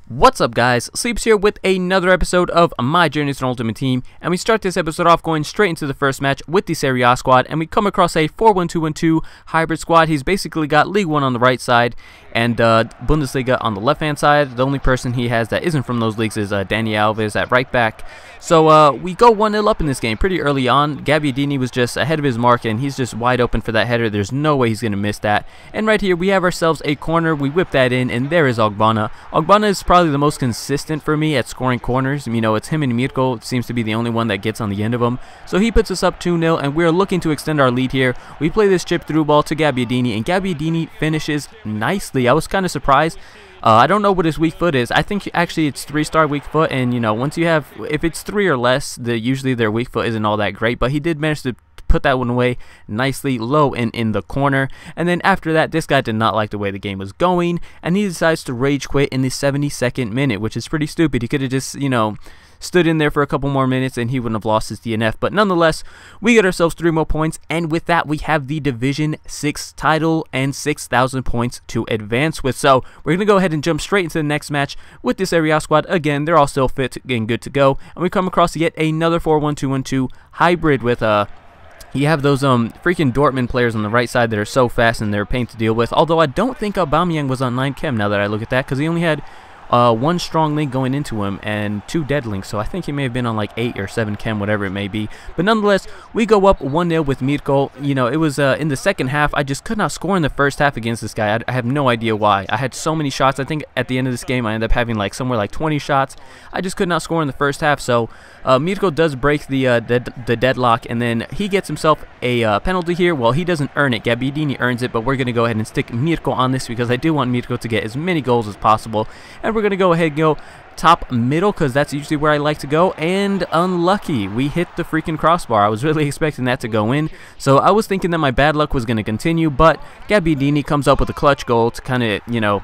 What's up, guys? Sleeps here with another episode of My Journey to an Ultimate Team, and we start this episode off going straight into the first match with the Serie A squad, and we come across a 4-1-2-1-2 hybrid squad. He's basically got League 1 on the right side and Bundesliga on the left-hand side. The only person he has that isn't from those leagues is Dani Alves at right back. So we go 1-0 up in this game pretty early on. Gabbiadini was just ahead of his mark, and he's just wide open for that header. There's no way he's going to miss that. And right here, we have ourselves a corner. We whip that in, and there is Ogbonna. Ogbonna is probably the most consistent for me at scoring corners. You know, it's him and Mirko. It seems to be the only one that gets on the end of them. So he puts us up 2-0, and we're looking to extend our lead here. We play this chip through ball to Gabbiadini, and Gabbiadini finishes nicely. I was kind of surprised. I don't know what his weak foot is. I think actually it's 3-star weak foot, and you know, once you have, if it's 3 or less, usually their weak foot isn't all that great, but he did manage to put that one away nicely low and in the corner. And then after that, this guy did not like the way the game was going, and he decides to rage quit in the 72nd minute, which is pretty stupid. He could have just, you know, stood in there for a couple more minutes and he wouldn't have lost his DNF. But nonetheless, we get ourselves 3 more points, and with that we have the Division 6 title and 6,000 points to advance with. So we're going to go ahead and jump straight into the next match with this Serie A squad. Again, they're all still fit and good to go, and we come across yet another 4-1-2-1-2 hybrid with you have those freaking Dortmund players on the right side that are so fast and they're a pain to deal with. Although I don't think Aubameyang was on 9 chem now that I look at that, because he only had 1 strong link going into him and 2 dead links, so I think he may have been on like 8 or 7 chem, whatever it may be. But nonetheless, we go up 1-0 with Mirko. You know, it was in the second half. I just could not score in the first half against this guy. I have no idea why. I had so many shots. I think at the end of this game I ended up having like somewhere like 20 shots. I just could not score in the first half. So Mirko does break the deadlock, and then he gets himself a penalty here. Well, he doesn't earn it. Gabbiadini earns it, but we're going to go ahead and stick Mirko on this because I do want Mirko to get as many goals as possible. And we're going to go ahead and go top middle because that's usually where I like to go, and unlucky, we hit the freaking crossbar. I was really expecting that to go in, so I was thinking that my bad luck was going to continue, but Gabbiadini comes up with a clutch goal to kind of, you know,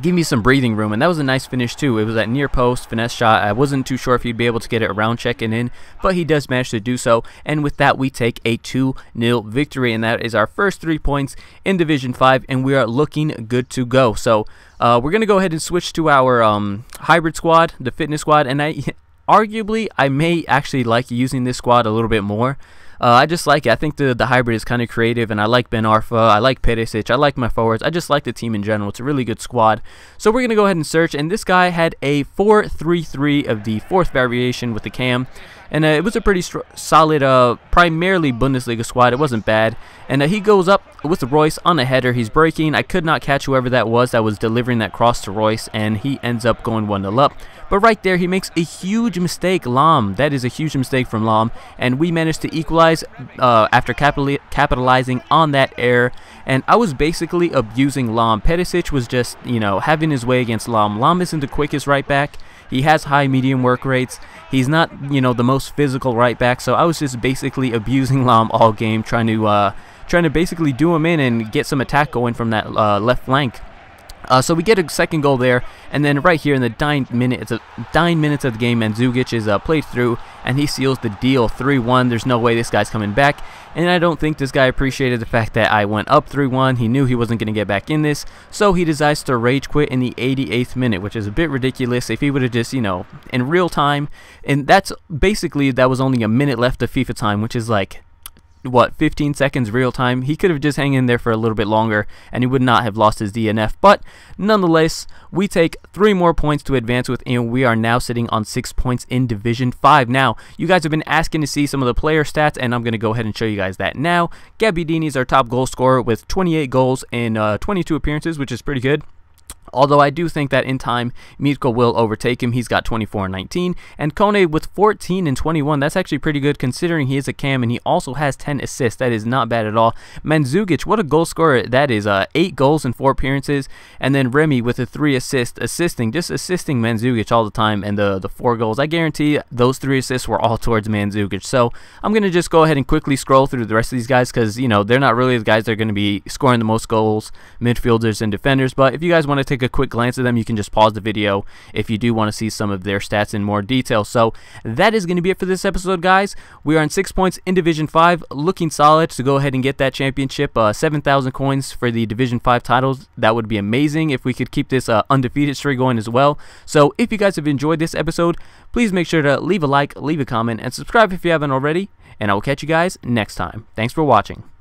give me some breathing room, and that was a nice finish too. It was at near post, finesse shot. I wasn't too sure if he'd be able to get it around checking in, but he does manage to do so, and with that we take a 2-0 victory, and that is our first 3 points in Division 5, and we are looking good to go. So we're going to go ahead and switch to our hybrid squad, the fitness squad, and arguably I may actually like using this squad a little bit more. I just like it. I think the hybrid is kind of creative, and I like Ben Arfa, I like Perisic, I like my forwards. I just like the team in general. It's a really good squad. So we're going to go ahead and search, and this guy had a 4-3-3 of the 4th variation with the cam, and it was a pretty solid, primarily Bundesliga squad. It wasn't bad, and he goes up with Royce on a header. He's breaking. I could not catch whoever that was delivering that cross to Royce, and he ends up going 1-0 up. But right there, he makes a huge mistake, Lam. That is a huge mistake from Lam, and we managed to equalize after capitalizing on that error. And I was basically abusing Lam. Perisic was just, you know, having his way against Lam. Lam isn't the quickest right back. He has high medium work rates. He's not, you know, the most physical right back. So I was just basically abusing Lam all game, trying to basically do him in and get some attack going from that left flank. So we get a second goal there, and then right here in the 9 minutes of the game, Mandzukic is played through, and he seals the deal, 3-1. There's no way this guy's coming back, and I don't think this guy appreciated the fact that I went up 3-1. He knew he wasn't going to get back in this, so he decides to rage quit in the 88th minute, which is a bit ridiculous. If he would have just, you know, in real time, and that's basically, that was only a minute left of FIFA time, which is like, what, 15 seconds real time. He could have just hung in there for a little bit longer and he would not have lost his DNF. But nonetheless, we take 3 more points to advance with, and we are now sitting on 6 points in Division 5. Now, you guys have been asking to see some of the player stats, and I'm going to go ahead and show you guys that now. Gabbiadini is our top goal scorer with 28 goals in 22 appearances, which is pretty good. Although I do think that in time, Mirko will overtake him. He's got 24 and 19. And Kone with 14 and 21. That's actually pretty good considering he is a cam, and he also has 10 assists. That is not bad at all. Mandzukic, what a goal scorer that is. 8 goals in 4 appearances. And then Remy with a 3 assists, just assisting Mandzukic all the time. And the 4 goals, I guarantee those 3 assists were all towards Mandzukic. So I'm going to just go ahead and quickly scroll through the rest of these guys because, you know, they're not really the guys that are going to be scoring the most goals, midfielders and defenders. But if you guys want to take take a quick glance at them, you can just pause the video if you do want to see some of their stats in more detail. So that is going to be it for this episode, guys. We are on 6 points in Division 5, looking solid to go ahead and get that championship. 7,000 coins for the Division 5 titles. That would be amazing if we could keep this undefeated streak going as well. So if you guys have enjoyed this episode, please make sure to leave a like, leave a comment, and subscribe if you haven't already. And I will catch you guys next time. Thanks for watching.